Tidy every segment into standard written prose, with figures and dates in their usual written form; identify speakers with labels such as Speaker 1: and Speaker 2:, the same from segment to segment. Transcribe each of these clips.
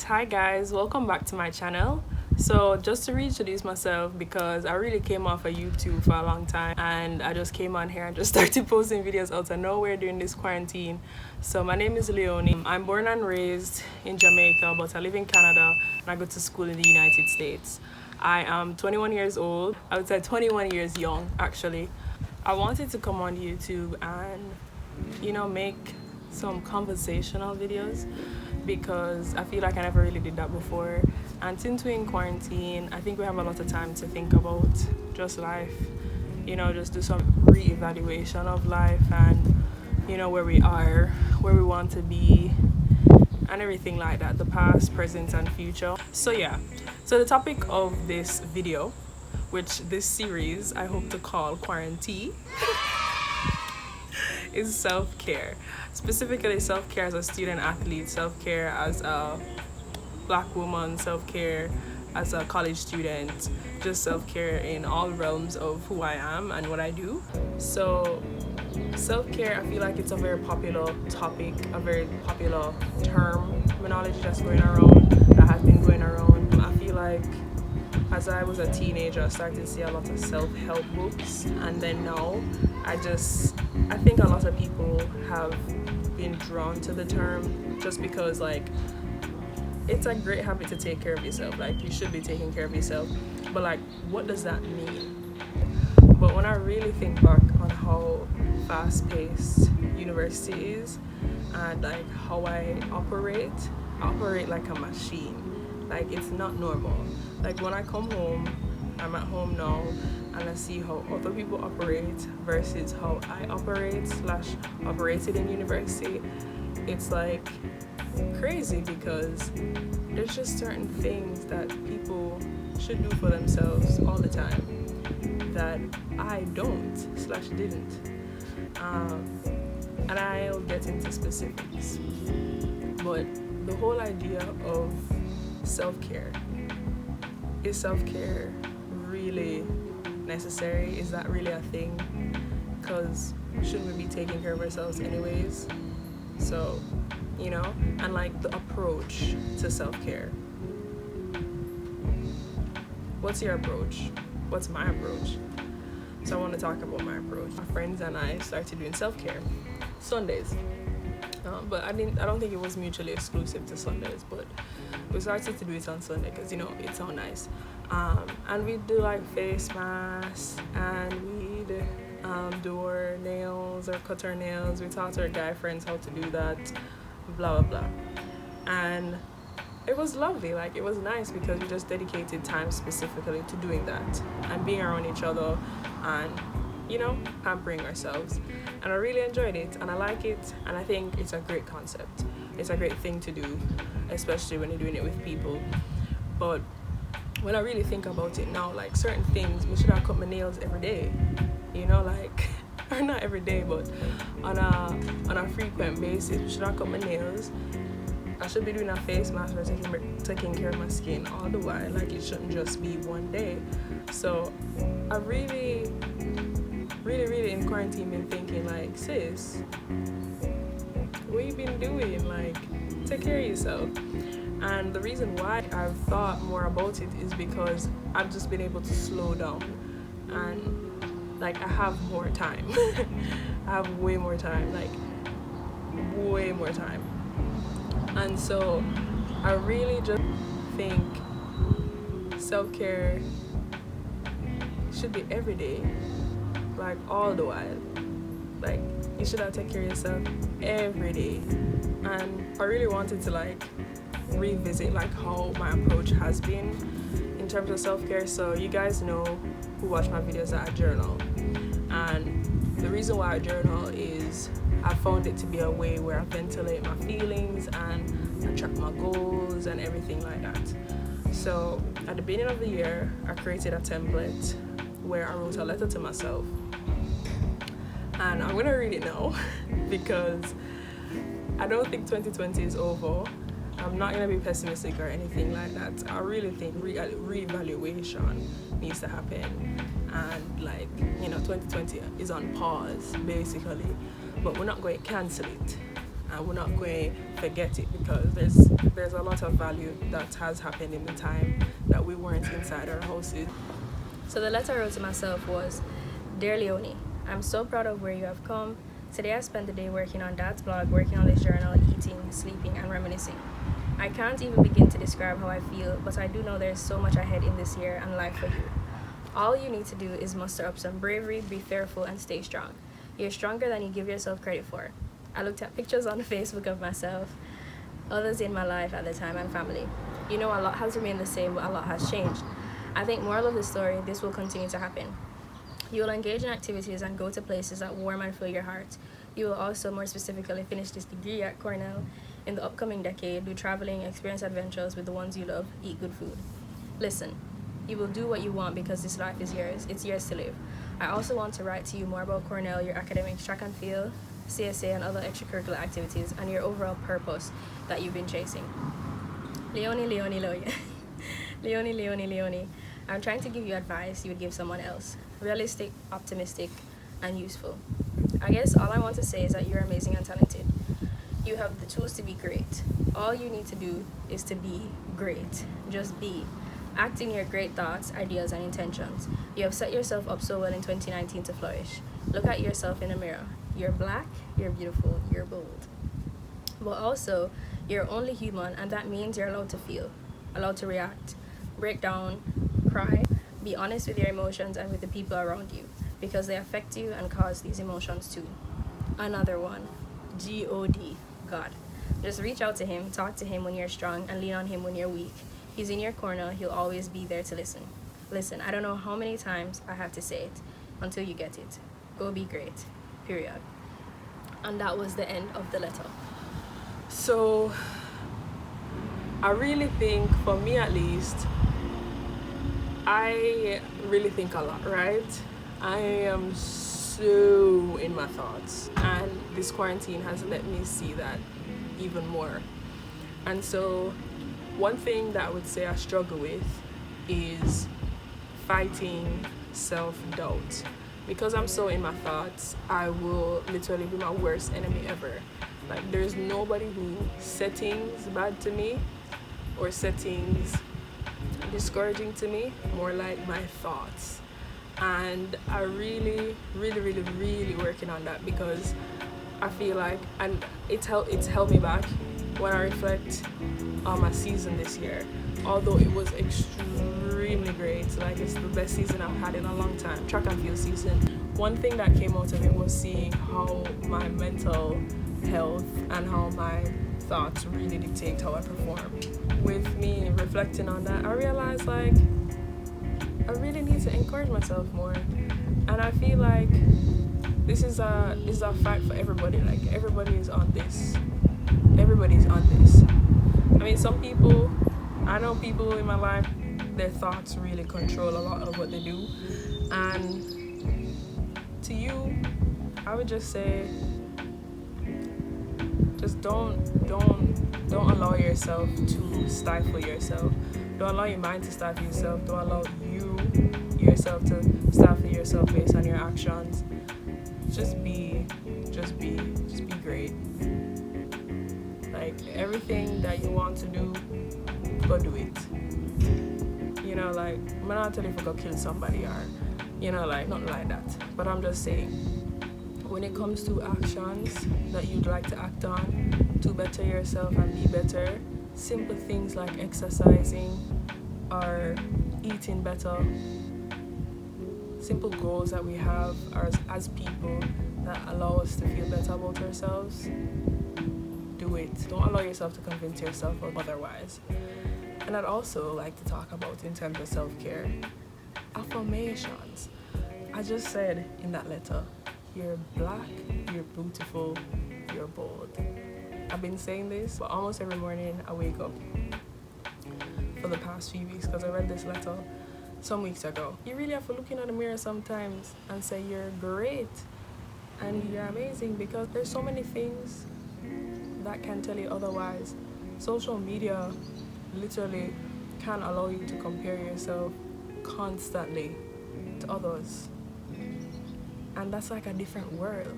Speaker 1: Hi guys, welcome back to my channel. So just to reintroduce myself, because I really came off of YouTube for a long time and I just came on here and just started posting videos out of nowhere during this quarantine. So my name is Leone. I'm born and raised in Jamaica, but I live in Canada and I go to school in the United States. I am 21 years old. I would say 21 years young actually. I wanted to come on YouTube and make some conversational videos because I feel like I never really did that before. And since we're in quarantine, I think we have a lot of time to think about just life, just do some re-evaluation of life and, where we are, where we want to be, and everything like that, the past, present, and future. So the topic of this video, which this series I hope to call Quaran-tea, is self-care. Specifically self-care as a student athlete, self-care as a black woman, self-care as a college student, just self-care in all realms of who I am and what I do. So self-care, I feel like it's a very popular topic, a very popular terminology that's going around, that has been going around. I feel like as I was a teenager, I started to see a lot of self-help books, and then now I think a lot of people have been drawn to the term just because it's a great habit to take care of yourself. You should be taking care of yourself, but what does that mean? But when I really think back on how fast-paced university is and how I operate like a machine. It's not normal. When I come home, I'm at home now and I see how other people operate versus how I operated in university. It's crazy because there's just certain things that people should do for themselves all the time that I don't/didn't. And I'll get into specifics. But the whole idea of self-care, is self-care really necessary? Is that really a thing? Because shouldn't we be taking care of ourselves anyways? So, and the approach to self-care. What's your approach? What's my approach? So I want to talk about my approach. My friends and I started doing self-care Sundays. But I don't think it was mutually exclusive to Sundays, but we started to do it on Sunday because it's so nice. And we do face masks, and we'd do our nails or cut our nails. We taught our guy friends how to do that, blah blah blah. And it was lovely. It was nice because we just dedicated time specifically to doing that and being around each other and pampering ourselves. And I really enjoyed it and I like it, and I think it's a great concept. It's a great thing to do, especially when you're doing it with people. But when I really think about it now, certain things, we should have cut my nails every day, or not every day, but on a frequent basis. We should have cut my nails. I should be doing a face mask or taking care of my skin all the while. It shouldn't just be one day. So I really in quarantine been thinking sis, what you been doing? Take care of yourself. And the reason why I've thought more about it is because I've just been able to slow down and I have more time. I have way more time, way more time. And so I really just think self-care should be every day, all the while. You should have take care of yourself every day. And I really wanted to revisit how my approach has been in terms of self-care. So you guys know, who watch my videos, that I journal. And the reason why I journal is I found it to be a way where I ventilate my feelings and I track my goals and everything like that. So at the beginning of the year, I created a template where I wrote a letter to myself. And I'm gonna read it now because I don't think 2020 is over. I'm not gonna be pessimistic or anything like that. I really think re-evaluation needs to happen, and 2020 is on pause basically, but we're not going to cancel it. and we're not going to forget it, because there's a lot of value that has happened in the time that we weren't inside our houses.
Speaker 2: So the letter I wrote to myself was, Dear Leone, I'm so proud of where you have come. Today I spent the day working on Dad's blog, working on this journal, eating, sleeping, and reminiscing. I can't even begin to describe how I feel, but I do know there's so much ahead in this year and life for you. All you need to do is muster up some bravery, be fearful, and stay strong. You're stronger than you give yourself credit for. I looked at pictures on Facebook of myself, others in my life at the time, and family. You know, a lot has remained the same, but a lot has changed. I think moral of the story, this will continue to happen. You will engage in activities and go to places that warm and fill your heart. You will also, more specifically, finish this degree at Cornell in the upcoming decade, do traveling, experience adventures with the ones you love, eat good food. Listen, you will do what you want because this life is yours. It's yours to live. I also want to write to you more about Cornell, your academics, track and field, CSA, and other extracurricular activities, and your overall purpose that you've been chasing. Leone, Leone, Leone. Leone, Leone, Leone. I'm trying to give you advice you would give someone else. Realistic, optimistic, and useful. I guess all I want to say is that you're amazing and talented. You have the tools to be great. All you need to do is to be great. Just be. Act in your great thoughts, ideas, and intentions. You have set yourself up so well in 2019 to flourish. Look at yourself in the mirror. You're black, you're beautiful, you're bold. But also, you're only human, and that means you're allowed to feel, allowed to react, break down, cry. Be honest with your emotions and with the people around you, because they affect you and cause these emotions too. Another one, God, God. Just reach out to him, talk to him when you're strong, and lean on him when you're weak. He's in your corner, he'll always be there to listen. Listen, I don't know how many times I have to say it until you get it. Go be great. Period. And that was the end of the letter.
Speaker 1: So I really think, for me at least, I really think a lot, right? I am so in my thoughts, and this quarantine has let me see that even more. And so one thing that I would say I struggle with is fighting self-doubt. Because I'm so in my thoughts, I will literally be my worst enemy ever. Like, there's nobody who settings bad to me or settings discouraging to me, more like my thoughts. And I really working on that, because I feel like, and it's held me back when I reflect on my season this year. Although it was extremely great, like it's the best season I've had in a long time, track and field season. One thing that came out of it was seeing how my mental health and how my thoughts really dictate how I perform. With me reflecting on that, I realized like I really need to encourage myself more, and I feel like this is a fight for everybody. Like everybody's on this. I mean, some people, I know people in my life, their thoughts really control a lot of what they do. And to you, I would just say, just don't allow yourself to stifle yourself. Don't allow your mind to stifle yourself. Don't allow yourself to stifle yourself based on your actions. Just be great. Like everything that you want to do, go do it. You know, like I'm not telling you to go kill somebody or, you know, like nothing like that. But I'm just saying, when it comes to actions that you'd like to act on to better yourself and be better, simple things like exercising or eating better, simple goals that we have as people that allow us to feel better about ourselves, do it. Don't allow yourself to convince yourself of otherwise. And I'd also like to talk about, in terms of self-care, affirmations. I just said in that letter, you're black, you're beautiful, you're bold. I've been saying this, but almost every morning I wake up for the past few weeks, because I read this letter some weeks ago. You really have to look in the mirror sometimes and say you're great and you're amazing, because there's so many things that can tell you otherwise. Social media literally can allow you to compare yourself constantly to others, and that's like a different world.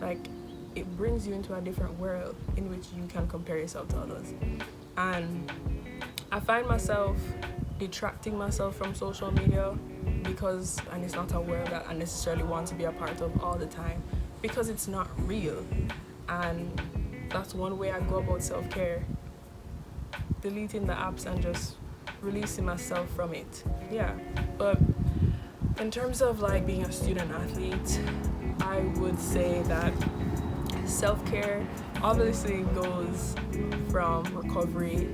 Speaker 1: Like it brings you into a different world in which you can compare yourself to others. And I find myself detracting myself from social media because, and it's not a world that I necessarily want to be a part of all the time, because it's not real. And that's one way I go about self-care, deleting the apps and just releasing myself from it. Yeah, but in terms of like being a student athlete, I would say that self-care obviously goes from recovery,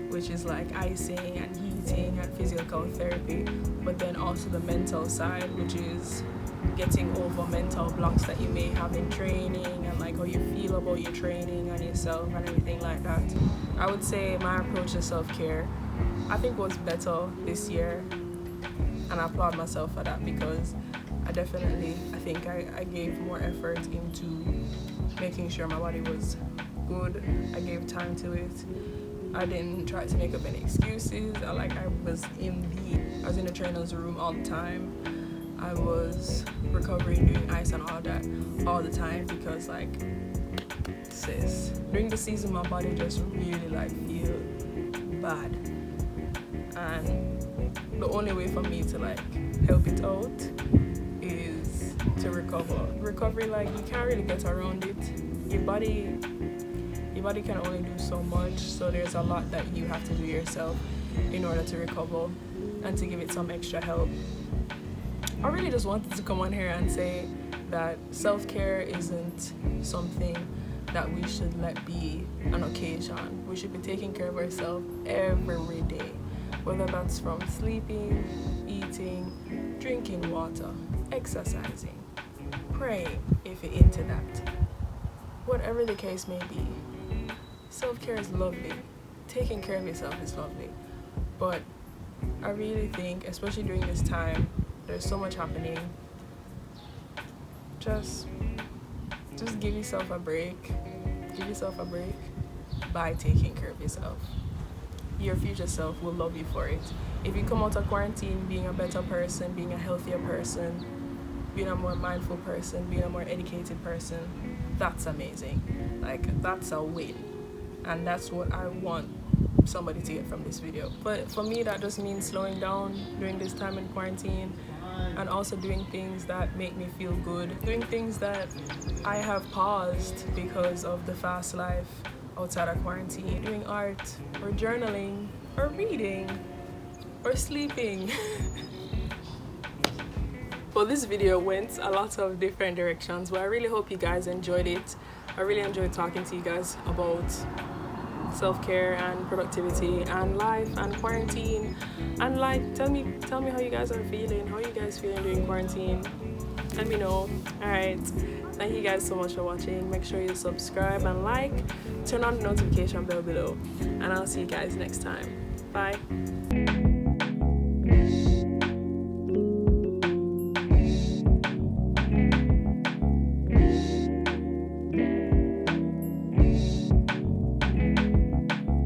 Speaker 1: which is like icing and heating and physical therapy, but then also the mental side, which is getting over mental blocks that you may have in training and like how you feel about your training and yourself and everything like that. I would say my approach to self-care, I think, was better this year, and I applaud myself for that because I think I gave more effort into making sure my body was good. I gave time to it. I didn't try to make up any excuses. I was in the trainer's room all the time. I was recovering, doing ice and all that all the time because like, sis, during the season my body just really like feel bad, and the only way for me to like help it out is to recover. Recovery, like, you can't really get around it. Your body can only do so much, so there's a lot that you have to do yourself in order to recover and to give it some extra help. I really just wanted to come on here and say that self-care isn't something that we should let be an occasion. We should be taking care of ourselves every day, whether that's from sleeping, eating, drinking water, exercising, praying if you're into that. Whatever the case may be, self-care is lovely. Taking care of yourself is lovely. But I really think, especially during this time, there's so much happening. Just give yourself a break. Give yourself a break by taking care of yourself. Your future self will love you for it. If you come out of quarantine being a better person, being a healthier person, being a more mindful person, being a more educated person, that's amazing. Like, that's a win. And that's what I want somebody to get from this video. But for me, that just means slowing down during this time in quarantine, and also doing things that make me feel good, doing things that I have paused because of the fast life outside of quarantine, doing art or journaling or reading or sleeping. Well, this video went a lot of different directions, but I really hope you guys enjoyed it. I really enjoyed talking to you guys about self-care and productivity and life and quarantine, and like, tell me how you guys are feeling. How are you guys feeling during quarantine? Let me know. All right, thank you guys so much for watching. Make sure you subscribe and like, turn on the notification bell below, and I'll see you guys next time. Bye.